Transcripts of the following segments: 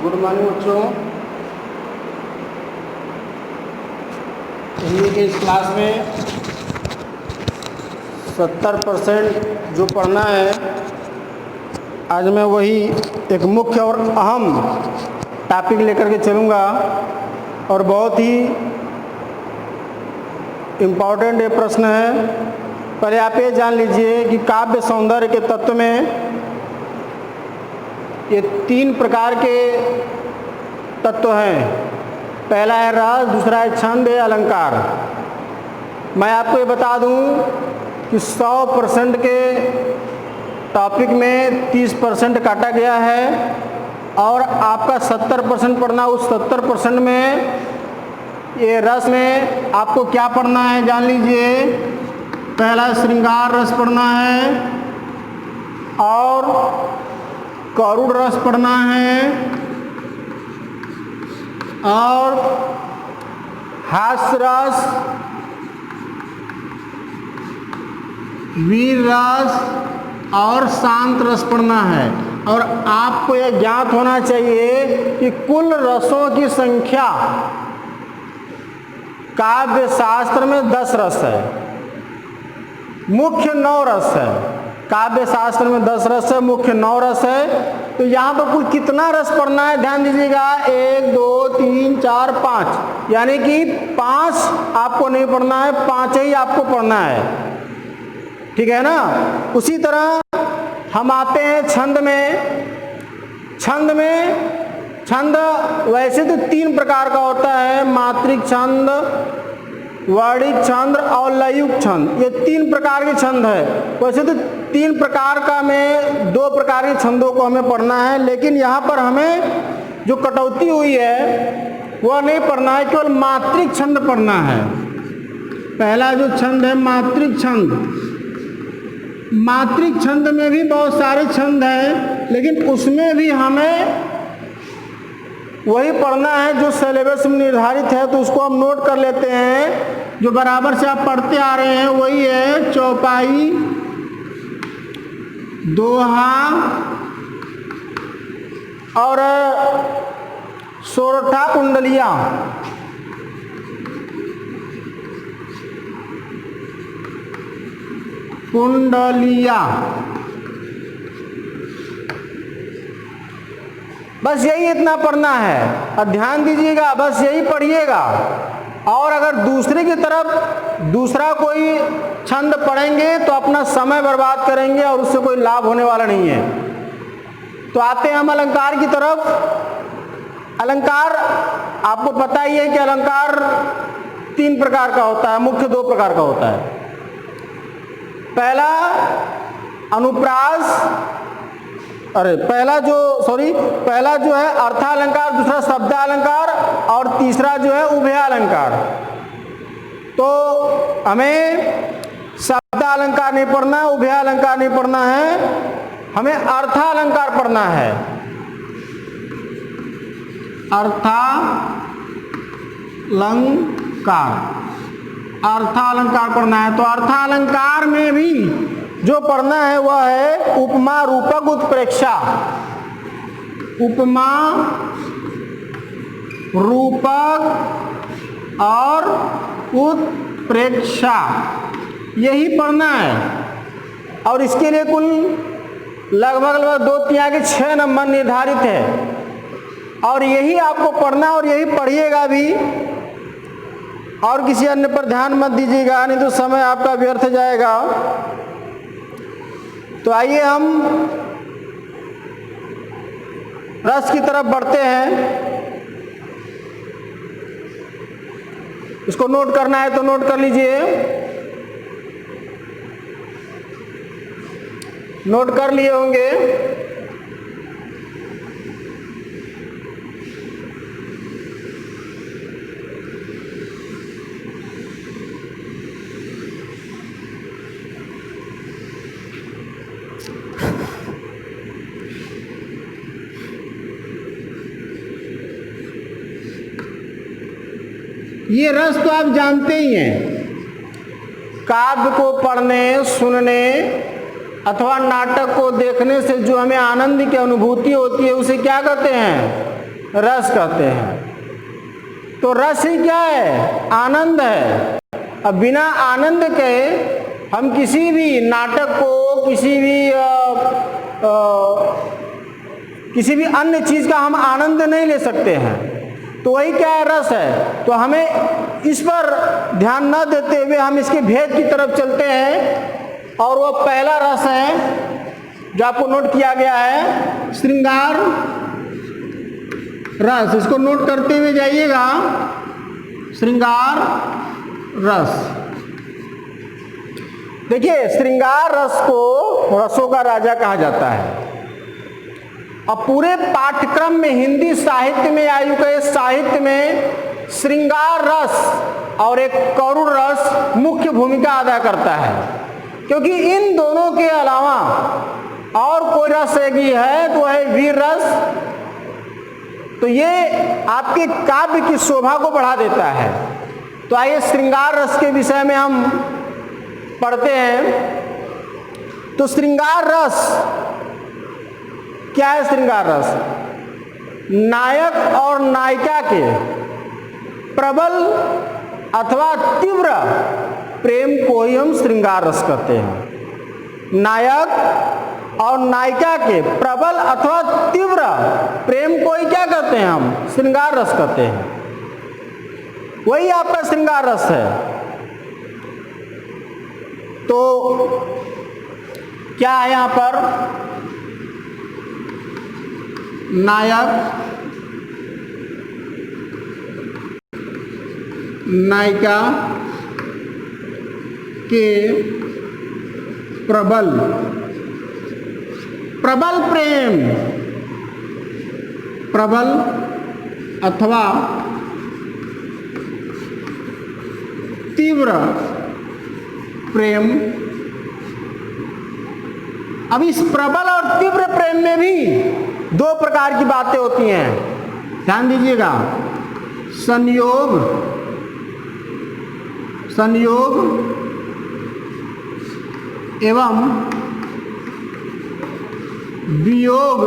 Good morning बच्चों। हिंदी के इस क्लास में 70% जो पढ़ना है, आज मैं वही एक मुख्य और अहम टॉपिक लेकर के चलूँगा और बहुत ही इम्पोर्टेंट ये प्रश्न है। पहले आप ये जान लीजिए कि काव्य सौंदर्य के तत्व में ये 3 प्रकार के तत्व हैं। पहला है रस, दूसरा है छंद, है अलंकार। मैं आपको ये बता दूं कि 100% के टॉपिक में 30% काटा गया है और आपका 70% पढ़ना। उस 70% में ये रस में आपको क्या पढ़ना है जान लीजिए। पहला श्रृंगार रस पढ़ना है और करुण रस पढ़ना है और हास्य रस, वीर रस और शांत रस पढ़ना है। और आपको यह ज्ञात होना चाहिए कि कुल रसों की संख्या काव्य शास्त्र में 10 रस है, मुख्य 9 रस है। काव्य शास्त्र में 10 रस है, मुख्य 9 रस है। तो यहाँ पर कुल कितना रस पढ़ना है ध्यान दीजिएगा। 1 2 3 4 5, यानी कि 5 आपको नहीं पढ़ना है, 5 ही आपको पढ़ना है, ठीक है ना। उसी तरह हम आते हैं छंद में। छंद वैसे तो 3 प्रकार का होता है, मात्रिक छंद, वर्णिक छंद और लयुक्त छंद। ये 3 प्रकार के छंद है। वैसे तो 3 प्रकार का में 2 प्रकार के छंदों को हमें पढ़ना है, लेकिन यहाँ पर हमें जो कटौती हुई है वह नहीं पढ़ना है, केवल मात्रिक छंद पढ़ना है। पहला जो छंद है मात्रिक छंद। मात्रिक छंद में भी बहुत सारे छंद हैं, लेकिन उसमें भी हमें वही पढ़ना है जो सिलेबस में निर्धारित है। तो उसको हम नोट कर लेते हैं। जो बराबर से आप पढ़ते आ रहे हैं वही है चौपाई, दोहा और सोरठा कुंडलिया। बस यही इतना पढ़ना है और ध्यान दीजिएगा, बस यही पढ़िएगा। और अगर दूसरे की तरफ दूसरा कोई छंद पढ़ेंगे तो अपना समय बर्बाद करेंगे और उससे कोई लाभ होने वाला नहीं है। तो आते हैं हम अलंकार की तरफ। अलंकार आपको पता ही है कि अलंकार 3 प्रकार का होता है, मुख्य 2 प्रकार का होता है। पहला अनुप्रास, पहला जो है अर्थालंकार, दूसरा शब्दालंकार और तीसरा जो है उभयालंकार। तो हमें शब्दालंकार नहीं पढ़ना है, उभयालंकार नहीं पढ़ना है, हमें अर्थालंकार पढ़ना है। अर्थालंकार पढ़ना है। तो अर्थालंकार में भी जो पढ़ना है वह है उपमा, रूपक, उत्प्रेक्षा। उपमा, रूपक और उत्प्रेक्षा, यही पढ़ना है। और इसके लिए कुल लगभग 2 के 6 नंबर निर्धारित है और यही आपको पढ़ना और यही पढ़िएगा भी। और किसी अन्य पर ध्यान मत दीजिएगा, नहीं तो समय आपका व्यर्थ जाएगा। तो आइए हम रस की तरफ बढ़ते हैं। इसको नोट करना है तो नोट कर लीजिए। नोट कर लिए होंगे। ये रस तो आप जानते ही हैं। काव्य को पढ़ने, सुनने अथवा नाटक को देखने से जो हमें आनंद की अनुभूति होती है उसे क्या कहते हैं? रस कहते हैं। तो रस ही क्या है? आनंद है। अब बिना आनंद के हम किसी भी नाटक को, किसी भी अन्य चीज का हम आनंद नहीं ले सकते हैं। तो वही क्या है? रस है। तो हमें इस पर ध्यान न देते हुए हम इसके भेद की तरफ चलते हैं, और वो पहला रस है जो आपको नोट किया गया है, श्रृंगार रस। इसको नोट करते हुए जाइएगा, श्रृंगार रस। देखिए, श्रृंगार रस को रसों का राजा कहा जाता है। अब पूरे पाठ्यक्रम में, हिंदी साहित्य में, आयु के साहित्य में श्रृंगार रस और एक करुण रस मुख्य भूमिका अदा करता है, क्योंकि इन दोनों के अलावा और कोई रस एक ही है तो है वीर रस। तो ये आपके काव्य की शोभा को बढ़ा देता है। तो आइए श्रृंगार रस के विषय में हम पढ़ते हैं। तो श्रृंगार रस क्या है? श्रृंगार रस नायक और नायिका के प्रबल अथवा तीव्र प्रेम को ही हम श्रृंगार रस कहते हैं। नायक और नायिका के प्रबल अथवा तीव्र प्रेम को ही क्या कहते हैं? हम श्रृंगार रस कहते हैं। वही आपका श्रृंगार रस है। तो क्या है यहां पर? नायक नायिका के प्रबल प्रेम, प्रबल अथवा तीव्र प्रेम। अब इस प्रबल और तीव्र प्रेम में भी दो प्रकार की बातें होती हैं, ध्यान दीजिएगा। संयोग एवं वियोग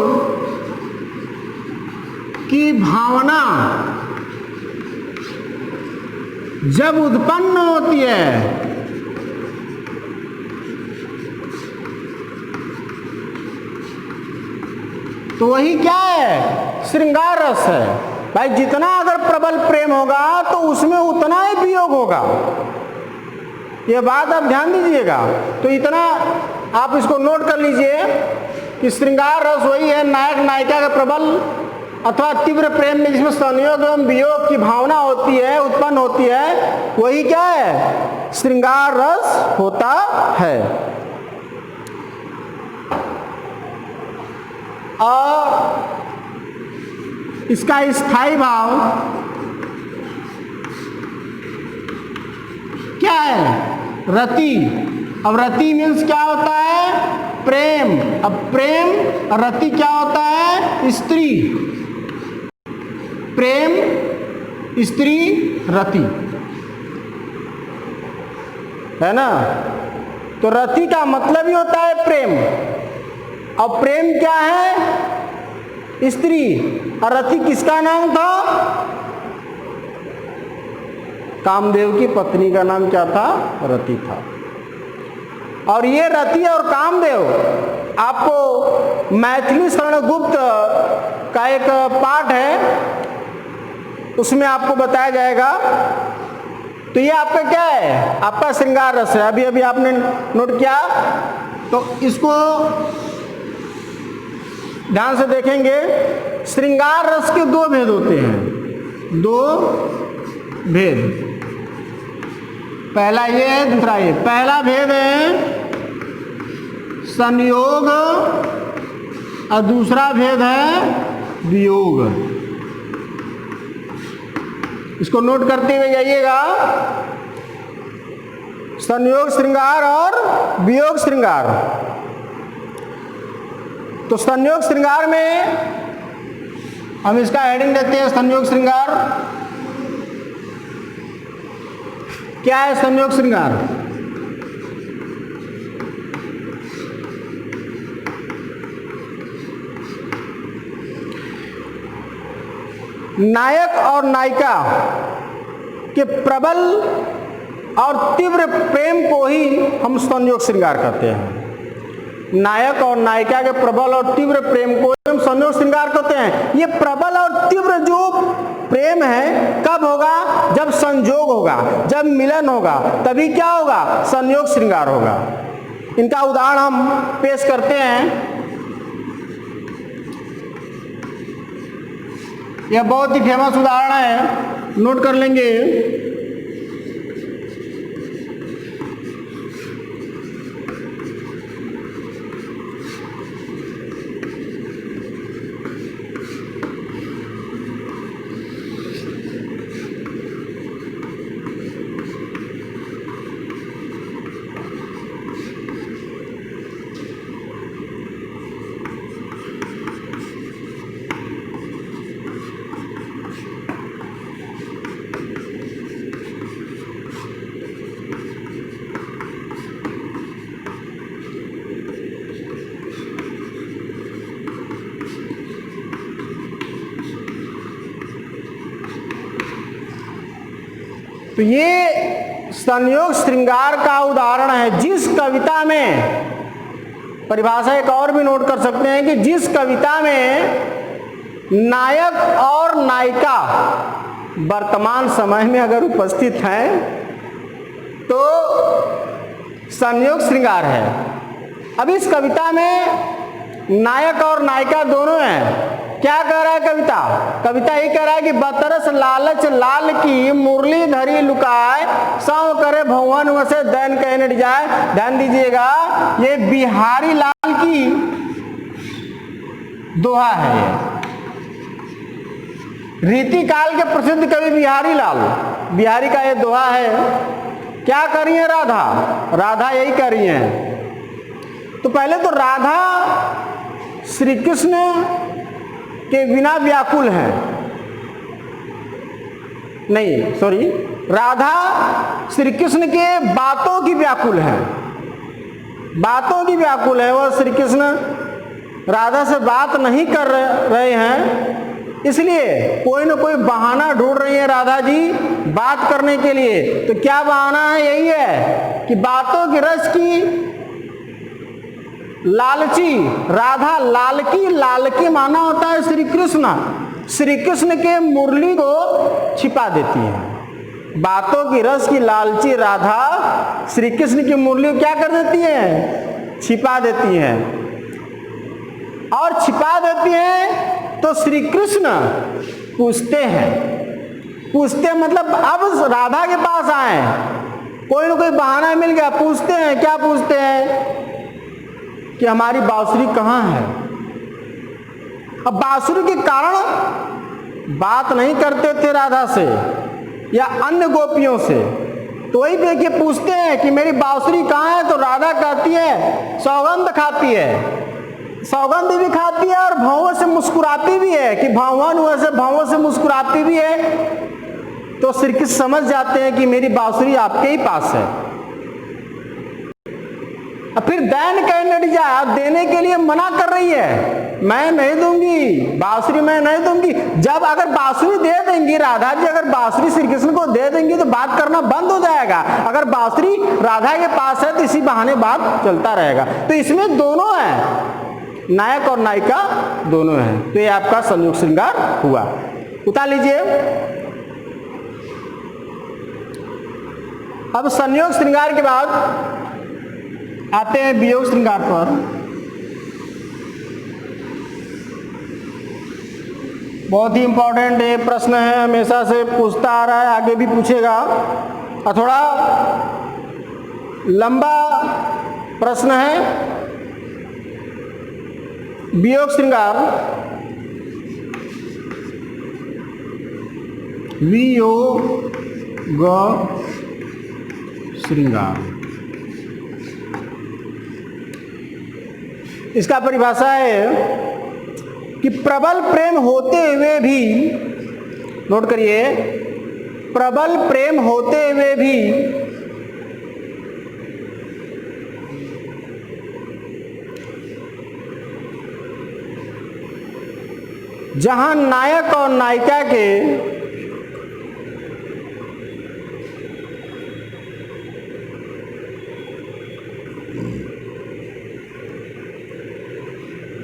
की भावना जब उत्पन्न होती है तो वही क्या है? श्रृंगार रस है। भाई जितना अगर प्रबल प्रेम होगा तो उसमें उतना ही वियोग होगा, ये बात आप ध्यान दीजिएगा। तो इतना आप इसको नोट कर लीजिए कि श्रृंगार रस वही है नायक नायिका का प्रबल अथवा तीव्र प्रेम में जिसमें संयोग एवं वियोग की भावना होती है, उत्पन्न होती है, वही क्या है? श्रृंगार रस होता है। और इसका स्थायी भाव क्या है? रति। अब रति मीन्स क्या होता है? प्रेम। अब प्रेम, रति क्या होता है? स्त्री। प्रेम, स्त्री, रति, है ना? तो रति का मतलब ही होता है प्रेम। अब प्रेम क्या है? स्त्री। और रति किसका नाम था? कामदेव की पत्नी का नाम क्या था? रति था। और ये रति और कामदेव आपको मैथिली शरण गुप्त का एक पाठ है, उसमें आपको बताया जाएगा। तो ये आपका क्या है? आपका श्रृंगार रस है। अभी अभी आपने नोट किया, तो इसको ध्यान से देखेंगे। श्रृंगार रस के दो भेद होते हैं, दो भेद। पहला ये है, दूसरा ये। पहला भेद है संयोग और दूसरा भेद है वियोग। इसको नोट करते हुए जाइएगा। संयोग श्रृंगार और वियोग श्रृंगार। तो संयोग श्रृंगार में हम इसका हेडिंग देते हैं, संयोग श्रृंगार। क्या है संयोग श्रृंगार? नायक और नायिका के प्रबल और तीव्र प्रेम को ही हम संयोग श्रृंगार कहते हैं। नायक और नायिका के प्रबल और तीव्र प्रेम को हम संयोग श्रृंगार कहते हैं। ये प्रबल और तीव्र जो प्रेम है कब होगा? जब संयोग होगा, जब मिलन होगा, तभी क्या होगा? संयोग श्रृंगार होगा। इनका उदाहरण हम पेश करते हैं। यह बहुत ही फेमस उदाहरण है, नोट कर लेंगे। तो ये संयोग श्रृंगार का उदाहरण है। जिस कविता में, परिभाषा एक और भी नोट कर सकते हैं कि जिस कविता में नायक और नायिका वर्तमान समय में अगर उपस्थित हैं तो संयोग श्रृंगार है। अब इस कविता में नायक और नायिका दोनों हैं। क्या कह रहा है कविता? कविता ये कह रहा है कि बतरस लालच लाल की मुरली धरी लुकाए, सौ करे भवन वसे दैन कह न जाए। ध्यान दीजिएगा, ये बिहारी लाल की दोहा है। ये रीतिकाल के प्रसिद्ध कवि बिहारी लाल, बिहारी का ये दोहा है। क्या कर रही है राधा? राधा यही कर रही है। तो पहले तो राधा श्री कृष्ण के बिना व्याकुल है, नहीं सॉरी, राधा श्री कृष्ण के बातों की व्याकुल है, बातों की व्याकुल है। वह श्री कृष्ण राधा से बात नहीं कर रहे हैं, इसलिए कोई ना कोई बहाना ढूंढ रही है राधा जी बात करने के लिए। तो क्या बहाना है? यही है कि बातों की रस की लालची राधा, लालकी, लालकी माना होता है श्री कृष्ण, श्री कृष्ण के मुरली को छिपा देती है। बातों की रस की लालची राधा श्री कृष्ण की मुरली को क्या कर देती है? छिपा देती है। और छिपा देती है तो श्री कृष्ण पूछते हैं, पूछते मतलब अब राधा के पास आए, कोई ना कोई बहाना मिल गया, पूछते हैं। क्या पूछते हैं? कि हमारी बांसुरी कहाँ है? अब बांसुरी के कारण बात नहीं करते थे राधा से या अन्य गोपियों से, तो वही देखिए पूछते हैं कि मेरी बांसुरी कहाँ है? तो राधा कहती है सौगंध खाती है, सौगंध भी खाती है और भौंवों से मुस्कुराती भी है कि भवन वैसे भौंवों से मुस्कुराती भी है। तो श्री कृष्ण समझ जाते हैं कि मेरी बांसुरी आपके ही पास है। फिर दैन कहने लग जाए, देने के लिए मना कर रही है, मैं नहीं दूंगी बांसुरी, मैं नहीं दूंगी। जब अगर बांसुरी दे देंगी राधा जी, अगर बांसुरी श्री कृष्ण को दे देंगी तो बात करना बंद हो जाएगा। अगर बांसुरी राधा के पास है तो इसी बहाने बात चलता रहेगा। तो इसमें दोनों है, नायक और नायिका दोनों हैं। तो ये आपका संयोग श्रृंगार हुआ। उतार लीजिए। अब संयोग श्रृंगार के बाद आते हैं वियोग श्रृंगार पर। बहुत ही इंपॉर्टेंट ये प्रश्न है, हमेशा से पूछता आ रहा है, आगे भी पूछेगा और थोड़ा लंबा प्रश्न है। वियोग श्रृंगार, वियोग श्रृंगार, इसका परिभाषा है कि प्रबल प्रेम होते हुए भी, नोट करिए, प्रबल प्रेम होते हुए भी जहां नायक और नायिका के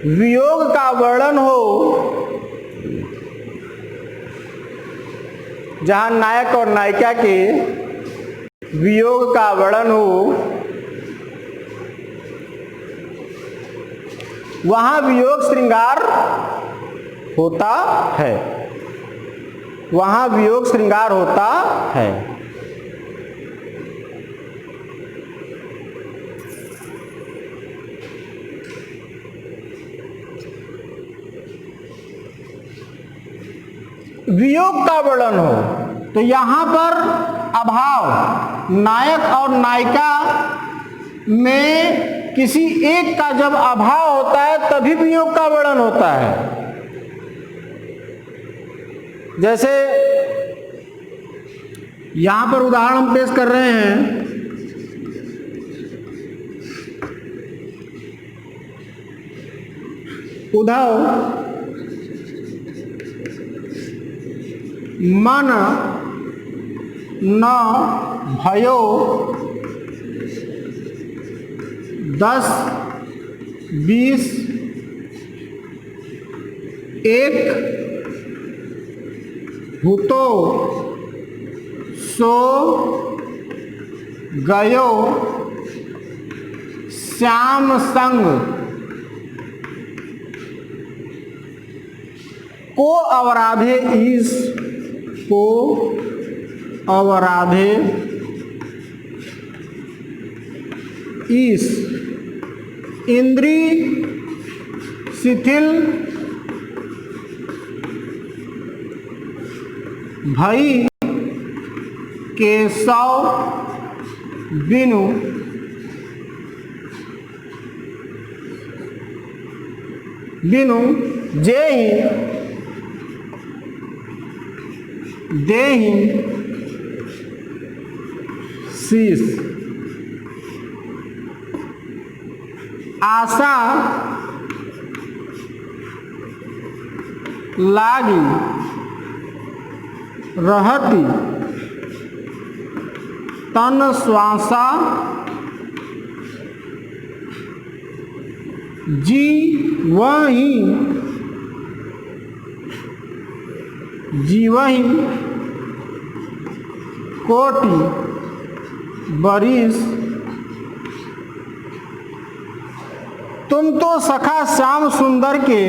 वियोग का वर्णन हो, जहां नायक और नायिका के वियोग का वर्णन हो, वहां वियोग श्रृंगार होता है, वहां वियोग श्रृंगार होता है। वियोग का वर्णन हो तो यहां पर अभाव, नायक और नायिका में किसी एक का जब अभाव होता है तभी वियोग का वर्णन होता है। जैसे यहां पर उदाहरण हम पेश कर रहे हैं, उद्धव मन न भयो 10 20 एक भूतो सो गयो श्याम संग को अवराधे ईश, को अवराधे ईश, इंद्री शिथिल भई केशव बिनु, बिनु जेहि देहि शीश, आशा लागी रहती तन श्वासा जी वही जीवही कोटि बरिस, तुम तो सखा श्याम सुंदर के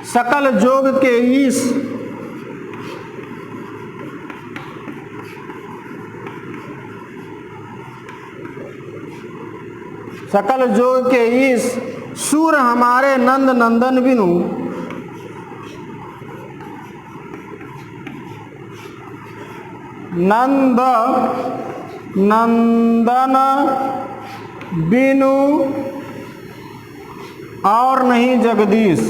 सकल जोग के ईश, सकल जोग के ईश, सूर हमारे नंद नंदन बिनु, नंद नंदन बिनु और नहीं जगदीश,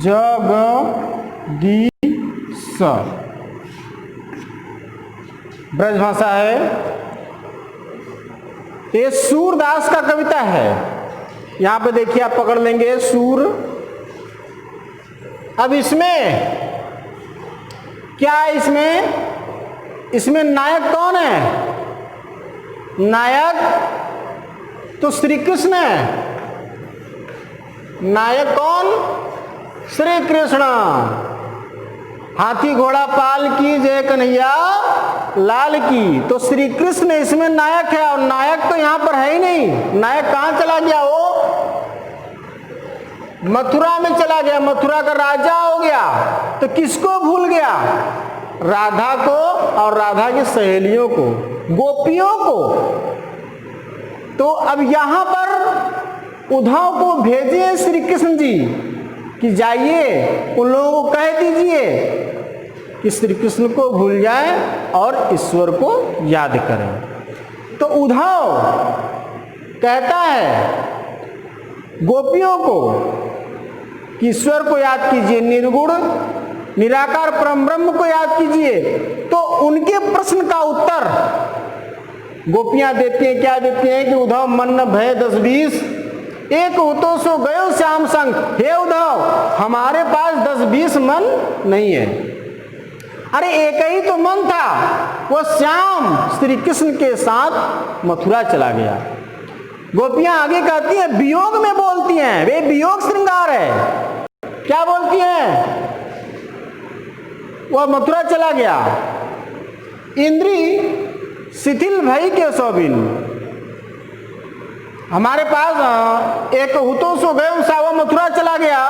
जगदीश ब्रज भाषा है। ये सूरदास का कविता है। यहां पे देखिए, आप पकड़ लेंगे सूर। अब इसमें क्या है? इसमें नायक कौन है? नायक तो श्री कृष्ण है। नायक कौन? श्री कृष्ण। हाथी घोड़ा पाल की जय कन्हैया लाल की। तो श्री कृष्ण इसमें नायक है, और नायक तो यहां पर है ही नहीं। नायक कहां चला गया? वो मथुरा में चला गया, मथुरा का राजा हो गया। तो किसको भूल गया? राधा को और राधा की सहेलियों को, गोपियों को। तो अब यहां पर उद्धव को भेजे श्री कृष्ण जी कि जाइए उन लोगों को कह दीजिए कि श्री कृष्ण को भूल जाए और ईश्वर को याद करें। तो उद्धव कहता है गोपियों को कि कि ईश्वर को याद कीजिए, निर्गुण निराकार परम ब्रह्म को याद कीजिए। तो उनके प्रश्न का उत्तर गोपियां देती हैं, क्या देती हैं कि उद्धव मन भय 10-20 एक उतो सो गयो श्याम संग। हे उद्धव, हमारे पास 10-20 मन नहीं है। अरे एक ही तो मन था, वो श्याम श्री कृष्ण के साथ मथुरा चला गया। गोपियां आगे कहती हैं, वियोग में बोलती हैं, वे वियोग श्रृंगार है। क्या बोलती हैं? वह मथुरा चला गया। इंद्री शिथिल भई के सोबिन, हमारे पास एक हुतो सो गए सावा मथुरा चला गया।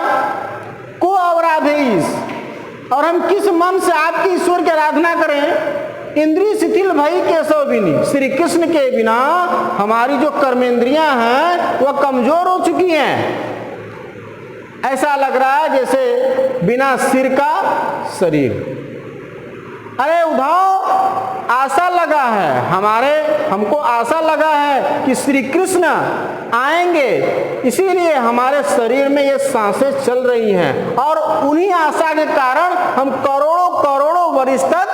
को अवराधेश, और हम किस मन से आपके ईश्वर की आराधना करें? इंद्री शिथिल भई केशव बिनी, श्री कृष्ण के बिना हमारी जो कर्मेंद्रियां हैं वह कमजोर हो चुकी हैं। ऐसा लग रहा है जैसे बिना सिर का शरीर। अरे उद्धव, आशा लगा है हमको आशा लगा है कि श्री कृष्ण आएंगे, इसीलिए हमारे शरीर में ये सांसें चल रही हैं और उन्हीं आशा के कारण हम करोड़ों वर्ष तक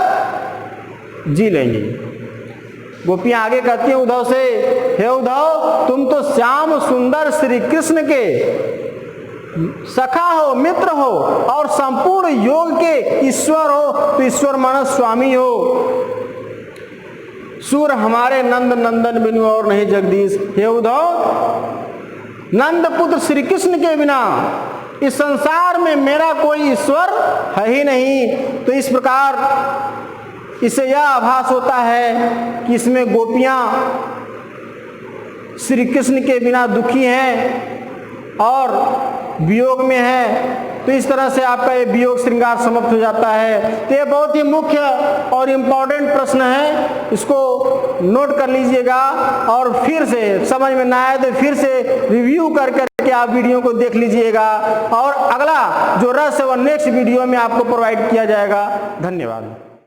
जी लेंगे। गोपियां आगे कहती हैं उद्धव से, हे उद्धव, तुम तो श्याम सुंदर श्री कृष्ण के सखा हो, मित्र हो और संपूर्ण योग के ईश्वर हो, तो ईश्वर मानस स्वामी हो। सूर हमारे नंद नंदन बिनु और नहीं जगदीश। हे उद्धव, नंद पुत्र श्री कृष्ण के बिना इस संसार में मेरा कोई ईश्वर है ही नहीं। तो इस प्रकार इससे यह आभास होता है कि इसमें गोपियां श्री कृष्ण के बिना दुखी हैं और वियोग में है। तो इस तरह से आपका ये वियोग श्रृंगार समाप्त हो जाता है। तो ये बहुत ही मुख्य और इम्पोर्टेंट प्रश्न है, इसको नोट कर लीजिएगा और फिर से समझ में ना आए तो फिर से रिव्यू करके आप वीडियो को देख लीजिएगा और अगला जो रस है वह नेक्स्ट वीडियो में आपको प्रोवाइड किया जाएगा। धन्यवाद।